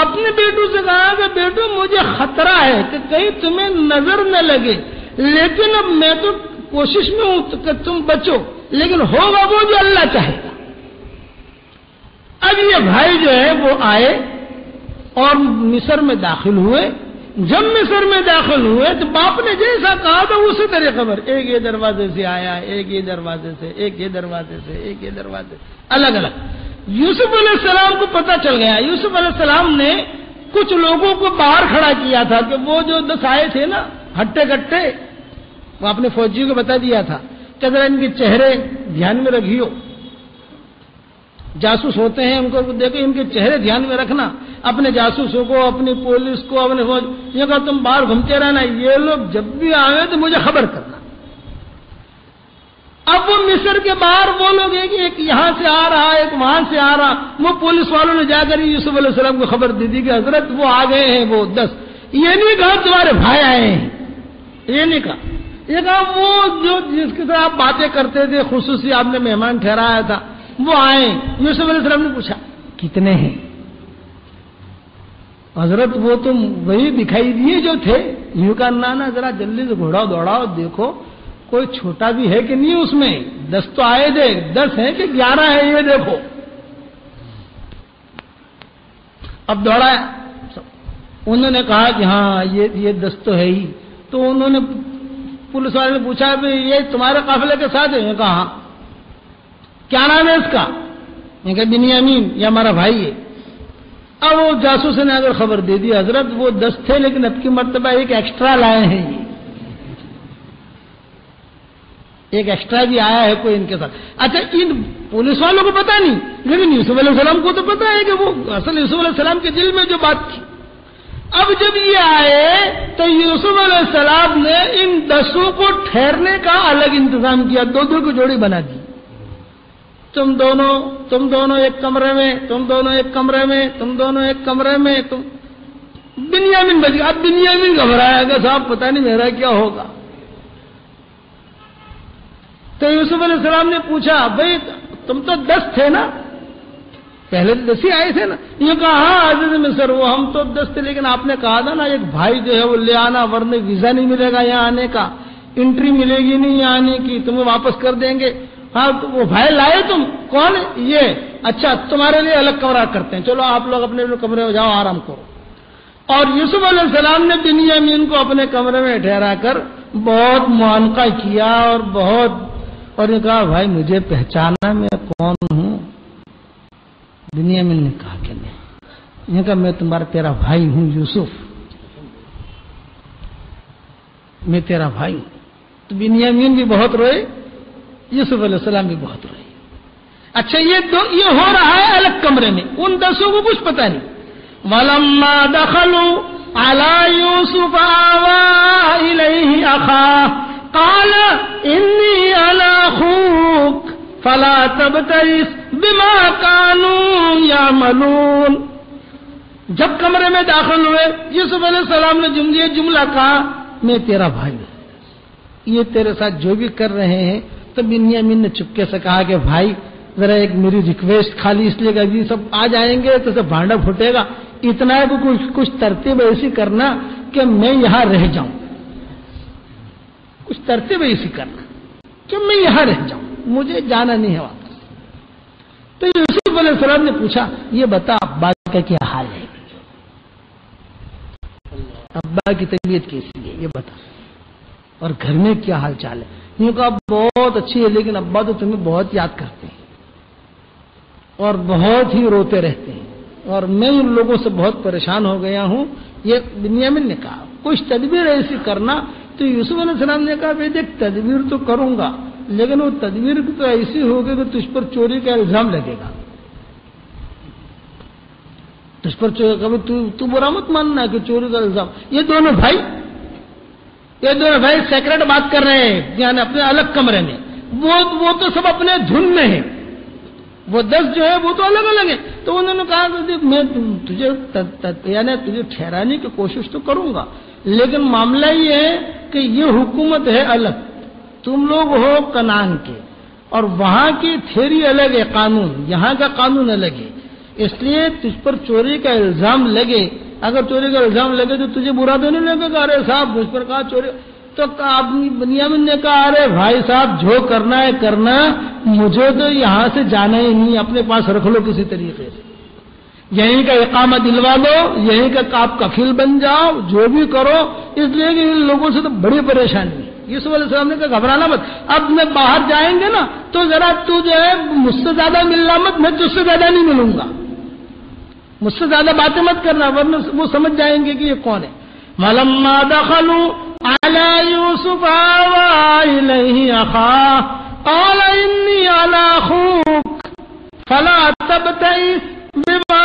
اپنے بیٹوں سے کہا کہ بیٹو مجھے خطرہ ہے کہ کہیں تمہیں نظر نہ لگے، لیکن اب میں تو کوشش میں ہوں کہ تم بچو، لیکن ہوگا وہ جو اللہ چاہے گا۔ اب یہ بھائی جو ہے وہ آئے اور مصر میں داخل ہوئے۔ جب مصر میں داخل ہوئے تو باپ نے جیسا کہا تھا اسی طرح خبر، ایک یہ دروازے سے آیا، ایک یہ دروازے سے، ایک یہ دروازے سے، ایک یہ دروازے سے، الگ الگ۔ یوسف علیہ السلام کو پتہ چل گیا۔ یوسف علیہ السلام نے کچھ لوگوں کو باہر کھڑا کیا تھا کہ وہ جو 10 آئے تھے نا ہٹے کٹے، وہ اپنے فوجیوں کو بتا دیا تھا کہ ذرا ان کے چہرے دھیان میں رکھیو، جاسوس ہوتے ہیں ان کو دیکھو، ان کے چہرے دھیان میں رکھنا، اپنے جاسوسوں کو، اپنی پولیس کو، اپنے فوج، یہ کہا تم باہر گھومتے رہنا، یہ لوگ جب بھی آئے تو مجھے خبر کرنا۔ اب وہ مصر کے باہر وہ لوگ ایک یہاں سے آ رہا، ایک وہاں سے آ رہا، وہ پولیس والوں نے جا کر یوسف علیہ السلام کو خبر دے دی کہ حضرت وہ آ گئے ہیں، وہ 10۔ یہ نہیں کہا تمہارے بھائی آئے ہیں، یہ نہیں کہا، یہ کہا وہ جو جس کے ساتھ آپ باتیں کرتے تھے، خصوصی آپ نے مہمان ٹھہرایا تھا، وہ آئے۔ یوسف علیہ السلام نے پوچھا کتنے ہیں؟ حضرت وہ تم وہی دکھائی دیے جو تھے۔ یوں کہا نا ذرا جلدی سے گھوڑا دوڑاؤ، دیکھو کوئی چھوٹا بھی ہے کہ نہیں اس میں، 10 تو آئے تھے، 10 ہیں کہ 11 ہے، یہ دیکھو۔ اب دوڑایا، انہوں نے کہا کہ ہاں یہ 10 تو ہے ہی۔ تو انہوں نے پولیس والے نے پوچھا بھی یہ تمہارے قافلے کے ساتھ ہے؟ کہا ہاں۔ کیا نام ہے اس کا؟ کہ بنیامین، یہ ہمارا بھائی ہے۔ اب وہ جاسوس نے اگر خبر دے دی حضرت وہ 10 تھے لیکن اب کی مرتبہ ایک ایکسٹرا لائے ہیں، ایک ایکسٹرا بھی آیا ہے کوئی ان کے ساتھ۔ اچھا ان پولیس والوں کو پتا نہیں، لیکن یوسف علیہ السلام کو تو پتا ہے کہ وہ اصل یوسف علیہ السلام کے دل میں جو بات تھی۔ اب جب یہ آئے تو یوسف علیہ السلام نے ان 10 کو ٹھہرنے کا الگ انتظام کیا، 2 کی جوڑی بنا دی۔ تم دونوں ایک کمرے میں، تم دونوں ایک کمرے میں، تم دونوں ایک کمرے میں۔ تم بنیامین بچ گیا۔ اب بنیامین گھبرایا کہ صاحب پتہ نہیں میرا کیا ہوگا۔ تو یوسف علیہ السلام نے پوچھا بھائی تم تو 10 تھے نا، پہلے 10 ہی آئے تھے نا؟ یہ کہا ہاں عزیز مصر وہ ہم تو 10 تھے، لیکن آپ نے کہا تھا نا ایک بھائی جو ہے وہ لے آنا ورنہ ویزا نہیں ملے گا یہاں آنے کا، انٹری ملے گی نہیں یہاں آنے کی، تمہیں واپس کر دیں گے۔ ہاں تو وہ بھائی لائے تم؟ کون؟ یہ اچھا تمہارے لیے الگ کمرہ کرتے ہیں، چلو آپ لوگ اپنے کمرے میں جاؤ آرام کرو۔ اور یوسف علیہ السلام نے بنیامین کو اپنے کمرے میں ٹھہرا کر بہت معانقہ کیا اور یہ کہا بھائی مجھے پہچانا میں کون ہوں؟ بنیامین نے کہا کہ نہیں، یہ کہا میں تیرا بھائی ہوں یوسف، میں تیرا بھائی ہوں۔ تو بنیامین بھی بہت روئے، یوسف علیہ السلام بھی بہت روئے۔ اچھا یہ ہو رہا ہے الگ کمرے میں، ان 10 کو کچھ پتہ نہیں۔ وَلَمَّا دَخَلُوا عَلَى يُوسُفَ آوَىٰ إِلَيْهِ أَخَاهُ قَالَ إِنِّي أَنَا أَخُوكَ فَلَا تَبْتَئِسْ بِمَا كَانُوا يَعْمَلُونَ۔ جب کمرے میں داخل ہوئے یوسف علیہ السلام نے یہ جملہ کہا میں تیرا بھائی ہوں، یہ تیرے ساتھ جو بھی کر رہے ہیں۔ تو بنیامین نے چپکے سے کہا کہ بھائی ذرا ایک میری ریکویسٹ، خالی اس لیے کہ ابھی سب آ جائیں گے تو سب بھانڈا پھوٹے گا، اتنا ہے کہ کچھ ترتیب ایسی کرنا کہ میں یہاں رہ جاؤں، کچھ ترتیب ایسی کرنا کہ میں یہاں رہ جاؤں، مجھے جانا نہیں ہے واپس۔ تو یوسف علیہ السلام نے پوچھا یہ بتا ابا کا کیا حال ہے، ابا کی طبیعت کیسی ہے یہ بتا، اور گھر میں کیا حال چال ہے؟ یوں کہا بہت اچھی ہے لیکن ابا تو تمہیں بہت یاد کرتے ہیں اور بہت ہی روتے رہتے ہیں اور میں ان لوگوں سے بہت پریشان ہو گیا ہوں۔ یہ بنیامین نے کہا کچھ تدبیر ایسی کرنا۔ تو یوسف علیہ السلام نے کہا بھائی دیکھ تدبیر تو کروں گا لیکن وہ تدبیر تو ایسی ہوگی کہ تجھ پر چوری کا الزام لگے گا، تجھ پر کبھی تو برا مت ماننا کہ چوری کا الزام۔ یہ دونوں بھائی سیکرٹ بات کر رہے ہیں یعنی اپنے الگ کمرے میں، وہ تو سب اپنے دھن میں ہیں، وہ 10 جو ہے وہ تو الگ الگ ہیں۔ تو انہوں نے کہا کہ میں تجھے ٹھہرانے کی کوشش تو کروں گا لیکن معاملہ یہ ہے کہ یہ حکومت ہے الگ، تم لوگ ہو کنعان کے اور وہاں کی تھیری الگ ہے، قانون یہاں کا قانون الگ ہے، اس لیے تجھ پر چوری کا الزام لگے، اگر چوری کا الزام لگے تو تجھے برا تو نہیں لگے گا، ارے صاحب مجھ پر کہا چوری، تو بنیامین نے کہا ارے بھائی صاحب جو کرنا ہے کرنا، مجھے تو یہاں سے جانا ہی نہیں، اپنے پاس رکھ لو کسی طریقے سے، یہیں کا اقامہ دلوا دو، یہیں کا آپ کفیل بن جاؤ، جو بھی کرو، اس لیے کہ ان لوگوں سے تو بڑی پریشانی ہے۔ یوسف علیہ السلام نے کہا گھبرانا مت، اب میں باہر جائیں گے نا تو ذرا تو جو ہے مجھ سے زیادہ ملنا مت، میں تجھ سے زیادہ نہیں ملوں گا، مجھ سے زیادہ باتیں مت کرنا ورنہ وہ سمجھ جائیں گے کہ یہ کون ہے۔ فلما دخلوا على يوسف آوى إليه أخاه قال إني على أخوك فلا تبتئس بما